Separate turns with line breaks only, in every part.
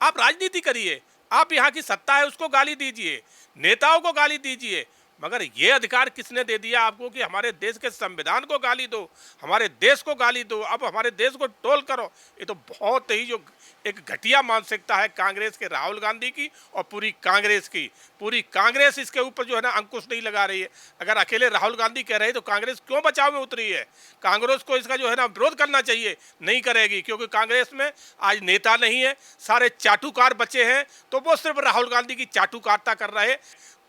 आप राजनीति करिए, आप यहाँ की सत्ता है उसको गाली दीजिए, नेताओं को गाली दीजिए, मगर ये अधिकार किसने दे दिया आपको कि हमारे देश के संविधान को गाली दो, हमारे देश को गाली दो, अब हमारे देश को टोल करो। ये तो बहुत ही जो एक घटिया मानसिकता है कांग्रेस के राहुल गांधी की और पूरी कांग्रेस की। पूरी कांग्रेस इसके ऊपर जो है ना अंकुश नहीं लगा रही है। अगर अकेले राहुल गांधी कह रहे हैं तो कांग्रेस क्यों बचाव में उतरी है? कांग्रेस को इसका जो है ना विरोध करना चाहिए, नहीं करेगी क्योंकि कांग्रेस में आज नेता नहीं है, सारे चाटुकार बचे हैं, तो वो सिर्फ राहुल गांधी की चाटुकारिता कर रहे हैं।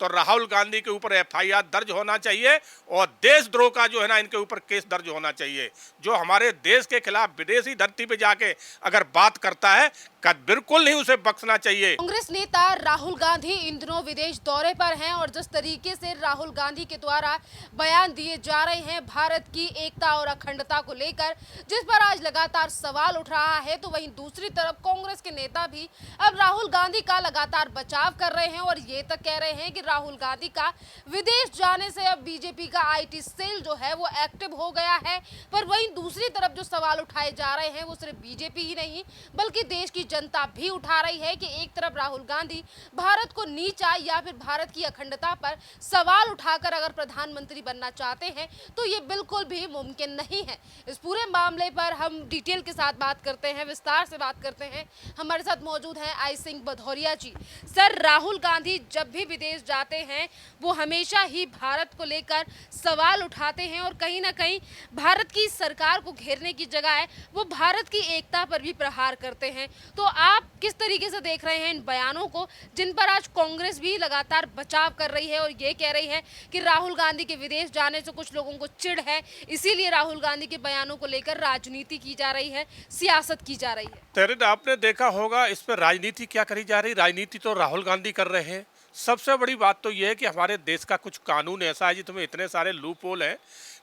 तो राहुल गांधी के ऊपर एफआईआर दर्ज होना चाहिए और देशद्रोह का जो है ना इनके ऊपर केस दर्ज होना चाहिए। जो हमारे देश के खिलाफ विदेशी धरती पे जाके अगर बात करता है बिल्कुल नहीं उसे बख्शना चाहिए।
कांग्रेस नेता राहुल गांधी इन दिनों विदेश दौरे पर हैं और जिस तरीके से राहुल गांधी के द्वारा बयान दिए जा रहे हैं भारत की एकता और अखंडता को लेकर, जिस पर आज लगातार सवाल उठ रहा है, तो वहीं दूसरी तरफ कांग्रेस के नेता भी अब राहुल गांधी का लगातार बचाव कर रहे हैं और ये तक कह रहे हैं कि राहुल गांधी का विदेश जाने से अब बीजेपी का आईटी सेल जो है वो एक्टिव हो गया है। पर वहीं दूसरी तरफ जो सवाल उठाए जा रहे हैं वो सिर्फ बीजेपी ही नहीं बल्कि देश की जनता भी उठा रही है कि एक तरफ राहुल गांधी भारत को नीचा या फिर भारत की अखंडता पर सवाल उठाकर अगर प्रधानमंत्री बनना चाहते हैं तो ये बिल्कुल भी मुमकिन नहीं है। इस पूरे मामले पर हम डिटेल के साथ बात करते हैं, विस्तार से बात करते हैं। हमारे साथ मौजूद हैं आई सिंह भदौरिया जी। सर, राहुल गांधी जब भी विदेश जाते हैं वो हमेशा ही भारत को लेकर सवाल उठाते हैं और कहीं ना कहीं भारत की सरकार को घेरने की जगह है वो भारत की एकता पर भी प्रहार करते हैं। तो आप किस तरीके से देख रहे हैं इन बयानों को, जिन पर आज कांग्रेस भी लगातार बचाव कर रही है और ये कह रही है कि राहुल गांधी के विदेश जाने से कुछ लोगों को चिढ़ है, इसीलिए राहुल गांधी के बयानों को लेकर राजनीति की जा रही है, सियासत की जा रही है।
तेरे आपने देखा होगा इस पर राजनीति क्या करी जा रही। राजनीति तो राहुल गांधी कर रहे हैं। सबसे बड़ी बात तो यह है कि हमारे देश का कुछ कानून ऐसा है जिसमें इतने सारे लूप होल हैं।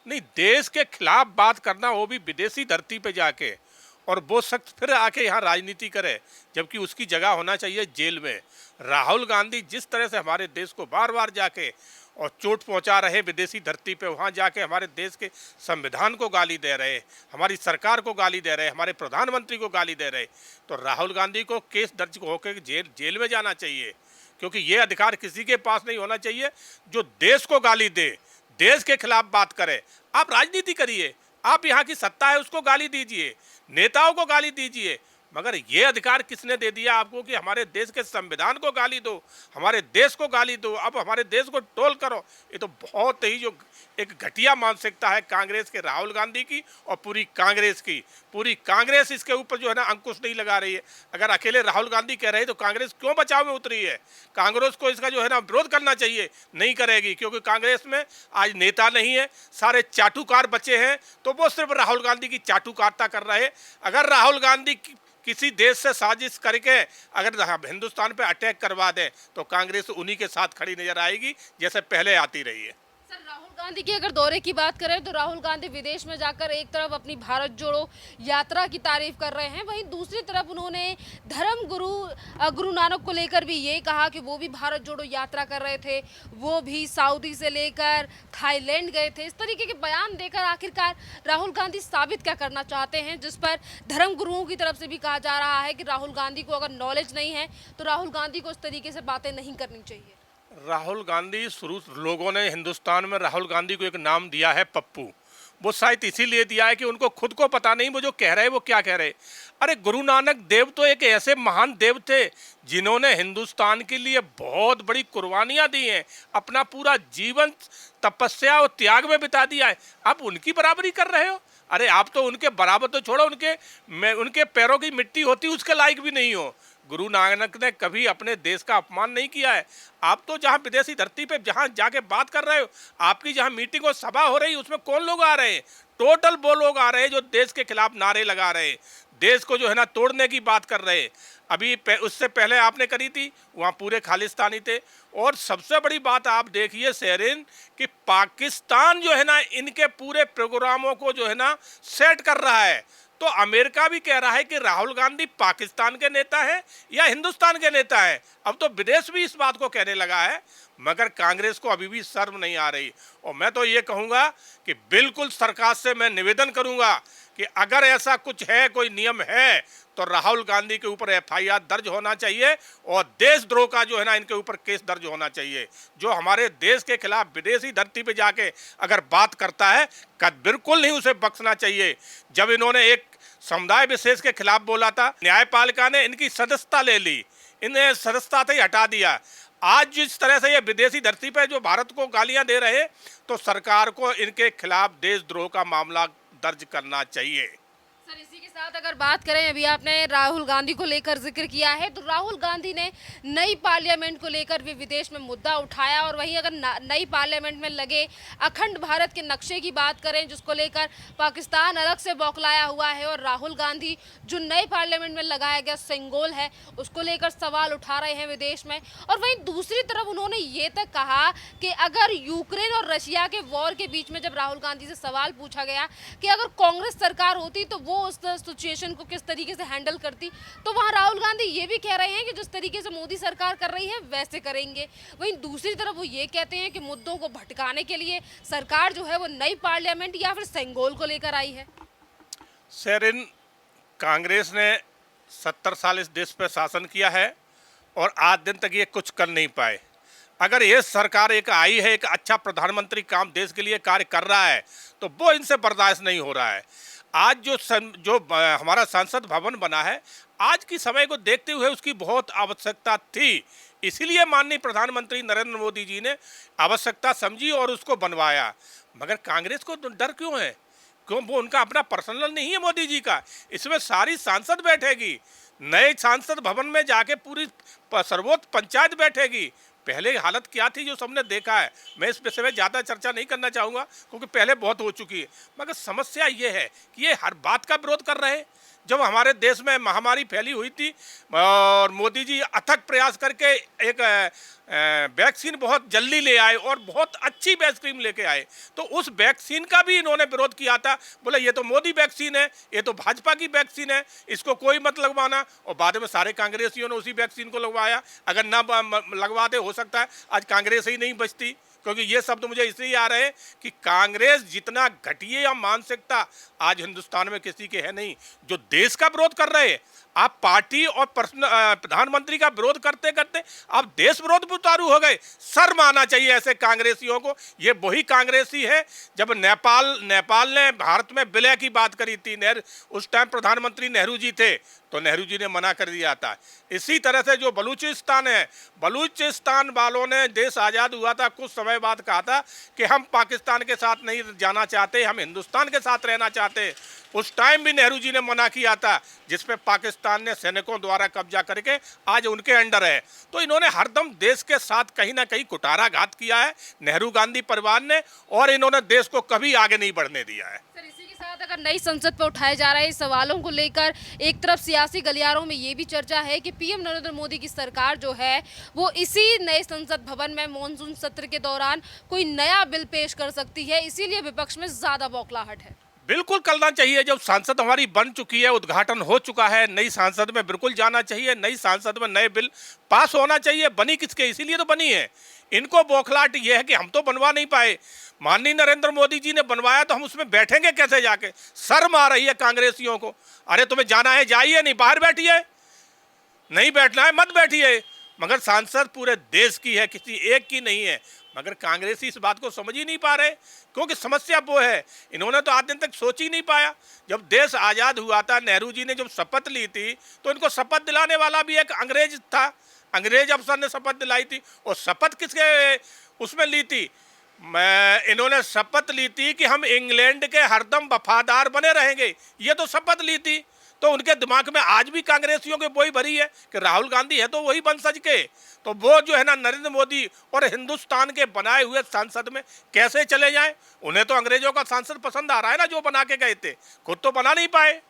नहीं, देश के खिलाफ बात करना, वो भी विदेशी धरती पे जाके, और वो शख्स फिर आके यहाँ राजनीति करे, जबकि उसकी जगह होना चाहिए जेल में। राहुल गांधी जिस तरह से हमारे देश को बार बार जाके और चोट पहुंचा रहे विदेशी धरती पे, वहाँ जाके हमारे देश के संविधान को गाली दे रहे, हमारी सरकार को गाली दे रहे, हमारे प्रधानमंत्री को गाली दे रहे, तो राहुल गांधी को केस दर्ज होकर जेल में जाना चाहिए, क्योंकि ये अधिकार किसी के पास नहीं होना चाहिए जो देश को गाली दे, देश के खिलाफ बात करे। आप राजनीति करिए, आप यहाँ की सत्ता है उसको गाली दीजिए, नेताओं को गाली दीजिए, मगर ये अधिकार किसने दे दिया आपको कि हमारे देश के संविधान को गाली दो, हमारे देश को गाली दो, अब हमारे देश को टोल करो। ये तो बहुत ही जो एक घटिया मानसिकता है कांग्रेस के राहुल गांधी की और पूरी कांग्रेस की। पूरी कांग्रेस इसके ऊपर जो है ना अंकुश नहीं लगा रही है। अगर अकेले राहुल गांधी कह रहे हैं तो कांग्रेस क्यों बचाव में उतरी है? कांग्रेस को इसका जो है ना विरोध करना चाहिए, नहीं करेगी क्योंकि कांग्रेस में आज नेता नहीं है, सारे चाटुकार बचे हैं, तो वो सिर्फ राहुल गांधी की चाटुकारिता कर रहे हैं। अगर राहुल गांधी किसी देश से साजिश करके अगर हिंदुस्तान पे अटैक करवा दे तो कांग्रेस उन्हीं के साथ खड़ी नजर आएगी जैसे पहले आती रही है।
सर, राहुल गांधी की अगर दौरे की बात करें तो राहुल गांधी विदेश में जाकर एक तरफ अपनी भारत जोड़ो यात्रा की तारीफ कर रहे हैं, वहीं दूसरी तरफ उन्होंने धर्म गुरु नानक को लेकर भी ये कहा कि वो भी भारत जोड़ो यात्रा कर रहे थे, वो भी सऊदी से लेकर थाईलैंड गए थे। इस तरीके के बयान देकर आखिरकार राहुल गांधी साबित क्या करना चाहते हैं, जिस पर धर्म गुरुओं की तरफ से भी कहा जा रहा है कि राहुल गांधी को अगर नॉलेज नहीं है तो राहुल गांधी को इस तरीके से बातें नहीं करनी चाहिए।
राहुल गांधी शुरू लोगों ने हिंदुस्तान में राहुल गांधी को एक नाम दिया है पप्पू। वो शायद इसीलिए दिया है कि उनको खुद को पता नहीं वो जो कह रहे हैं वो क्या कह रहे हैं। अरे गुरु नानक देव तो एक ऐसे महान देव थे जिन्होंने हिंदुस्तान के लिए बहुत बड़ी कुर्बानियां दी हैं, अपना पूरा जीवन तपस्या और त्याग में बिता दिया है। आप उनकी बराबरी कर रहे हो? अरे आप तो उनके बराबर तो छोड़ो, उनके पैरों की मिट्टी होती उसके लायक भी नहीं हो। गुरु नानक ने कभी अपने देश का अपमान नहीं किया है। आप तो जहाँ विदेशी धरती पे जहाँ जाके बात कर रहे हो, आपकी जहाँ मीटिंग और सभा हो रही है उसमें कौन लोग आ रहे हैं? टोटल वो लोग आ रहे हैं जो देश के खिलाफ नारे लगा रहे हैं, देश को जो है ना तोड़ने की बात कर रहे हैं। अभी उससे पहले आपने करी थी, वहाँ पूरे खालिस्तानी थे। और सबसे बड़ी बात आप देखिए शेरिन कि पाकिस्तान जो है ना इनके पूरे प्रोग्रामों को जो है ना सेट कर रहा है। तो अमेरिका भी कह रहा है कि राहुल गांधी पाकिस्तान के नेता है या हिंदुस्तान के नेता है। अब तो विदेश भी इस बात को कहने लगा है, मगर कांग्रेस को अभी भी शर्म नहीं आ रही। और मैं तो ये कहूँगा कि बिल्कुल सरकार से मैं निवेदन करूँगा कि अगर ऐसा कुछ है, कोई नियम है, तो राहुल गांधी के ऊपर एफआईआर दर्ज होना चाहिए और देशद्रोह का जो है ना इनके ऊपर केस दर्ज होना चाहिए। जो हमारे देश के खिलाफ विदेशी धरती पे जाके अगर बात करता है, बिल्कुल नहीं उसे बख्शना चाहिए। जब इन्होंने एक समुदाय विशेष के खिलाफ बोला था, न्यायपालिका ने इनकी सदस्यता ले ली, इन्हें सदस्यता से ही हटा दिया। आज जिस तरह से ये विदेशी धरती पे जो भारत को गालियां दे रहे, तो सरकार को इनके खिलाफ देशद्रोह का मामला दर्ज करना चाहिए।
सर, इसी के साथ अगर बात करें, अभी आपने राहुल गांधी को लेकर जिक्र किया है, तो राहुल गांधी ने नई पार्लियामेंट को लेकर भी विदेश में मुद्दा उठाया। और वहीं अगर नई पार्लियामेंट में लगे अखंड भारत के नक्शे की बात करें, जिसको लेकर पाकिस्तान अलग से बौखलाया हुआ है, और राहुल गांधी जो नई पार्लियामेंट में लगाया गया सिंबल है उसको लेकर सवाल उठा रहे हैं विदेश में। और वहीं दूसरी तरफ उन्होंने ये तक कहा कि अगर यूक्रेन और रशिया के वॉर के बीच में जब राहुल गांधी से सवाल पूछा गया कि अगर कांग्रेस सरकार होती तो वो उस सिचुएशन को किस तरीके से हैंडल करती, तो वहां राहुल गांधी ये भी कह रहे हैं कि जिस तरीके से मोदी सरकार कर रही है वैसे करेंगे। वहीं दूसरी तरफ वो ये कहते हैं कि मुद्दों को भटकाने के लिए सरकार जो है वो नई पार्लियामेंट या फिर सेंगोल को लेकर आई है।
सर, कांग्रेस ने 70 साल इस देश पर शासन किया है और आज दिन तक ये कुछ कर नहीं पाए। अगर ये सरकार एक आई है, एक अच्छा प्रधानमंत्री काम देश के लिए कार्य कर रहा है, तो वो इनसे बर्दाश्त नहीं हो रहा है। आज जो हमारा संसद भवन बना है, आज की समय को देखते हुए उसकी बहुत आवश्यकता थी, इसीलिए माननीय प्रधानमंत्री नरेंद्र मोदी जी ने आवश्यकता समझी और उसको बनवाया। मगर कांग्रेस को डर क्यों है? क्यों? वो उनका अपना पर्सनल नहीं है मोदी जी का, इसमें सारी सांसद बैठेगी, नए सांसद भवन में जाके पूरी सर्वोच्च पंचायत बैठेगी। पहले हालत क्या थी जो सबने देखा है, मैं इस विषय में ज़्यादा चर्चा नहीं करना चाहूँगा क्योंकि पहले बहुत हो चुकी है। मगर समस्या ये है कि ये हर बात का विरोध कर रहे हैं। जब हमारे देश में महामारी फैली हुई थी और मोदी जी अथक प्रयास करके एक वैक्सीन बहुत जल्दी ले आए और बहुत अच्छी वैक्सीन लेके आए, तो उस वैक्सीन का भी इन्होंने विरोध किया था। बोले ये तो मोदी वैक्सीन है, ये तो भाजपा की वैक्सीन है, इसको कोई मत लगवाना। और बाद में सारे कांग्रेसियों ने उसी वैक्सीन को लगवाया। अगर ना लगवाते, हो सकता है आज कांग्रेस ही नहीं बचती। क्योंकि ये शब्द मुझे इसलिए आ रहे हैं कि कांग्रेस जितना घटिया या मानसिकता आज हिंदुस्तान में किसी के है नहीं। जो देश का विरोध कर रहे हैं, आप पार्टी और प्रधानमंत्री का विरोध करते करते आप देश विरोध पर उतारू हो गए। शर्म आना चाहिए ऐसे कांग्रेसियों को। ये वही कांग्रेसी है जब नेपाल ने भारत में विलय की बात करी थी, उस टाइम प्रधानमंत्री नेहरू जी थे, तो नेहरू जी ने मना कर दिया था। इसी तरह से जो बलूचिस्तान है, बलूचिस्तान वालों ने देश आज़ाद हुआ था कुछ समय बाद कहा था कि हम पाकिस्तान के साथ नहीं जाना चाहते, हम हिंदुस्तान के साथ रहना चाहते। उस टाइम भी नेहरू जी ने मना किया था, जिस पे पाकिस्तान ने सैनिकों द्वारा कब्जा करके आज उनके अंडर है। तो इन्होंने हरदम देश के साथ कहीं ना कहीं कुठाराघात किया है नेहरू गांधी परिवार ने, और इन्होंने देश को कभी आगे नहीं बढ़ने दिया है।
साथ अगर नई संसद पर उठाए जा रहे सवालों को लेकर एक तरफ सियासी गलियारों में ये भी चर्चा है कि पीएम नरेंद्र मोदी की सरकार जो है वो इसी नए संसद भवन में मॉनसून सत्र के दौरान कोई नया बिल पेश कर सकती है, इसीलिए विपक्ष में ज्यादा बौखलाहट है।
बिल्कुल करना चाहिए। जब सांसद हमारी बन चुकी है, उद्घाटन हो चुका है, नई सांसद में बिल्कुल जाना चाहिए, नई सांसद में नए बिल पास होना चाहिए। बनी किसके? इसीलिए तो बनी है। इनको बौखलाहट ये है कि हम तो बनवा नहीं पाए, माननीय नरेंद्र मोदी जी ने बनवाया तो हम उसमें बैठेंगे कैसे जाके? शर्म आ रही है कांग्रेसियों को। अरे तुम्हें जाना है जाइए, नहीं बाहर बैठिए, नहीं बैठना है मत बैठिए। मगर सांसद पूरे देश की है, किसी एक की नहीं है। मगर कांग्रेसी इस बात को समझ ही नहीं पा रहे, क्योंकि समस्या वो है, इन्होंने तो आज दिन तक सोच ही नहीं पाया। जब देश आज़ाद हुआ था, नेहरू जी ने जब शपथ ली थी, तो इनको शपथ दिलाने वाला भी एक अंग्रेज था, अंग्रेज अफसर ने शपथ दिलाई थी। और शपथ किसके उसमें ली थी? इन्होंने शपथ ली थी कि हम इंग्लैंड के हरदम वफादार बने रहेंगे, ये तो शपथ ली थी। तो उनके दिमाग में आज भी कांग्रेसियों के वही भरी है कि राहुल गांधी है तो वही वंशज के, तो वो जो है ना नरेंद्र मोदी और हिंदुस्तान के बनाए हुए सांसद में कैसे चले जाएं? उन्हें तो अंग्रेजों का सांसद पसंद आ रहा है ना, जो बना के गए थे, खुद तो बना नहीं पाए।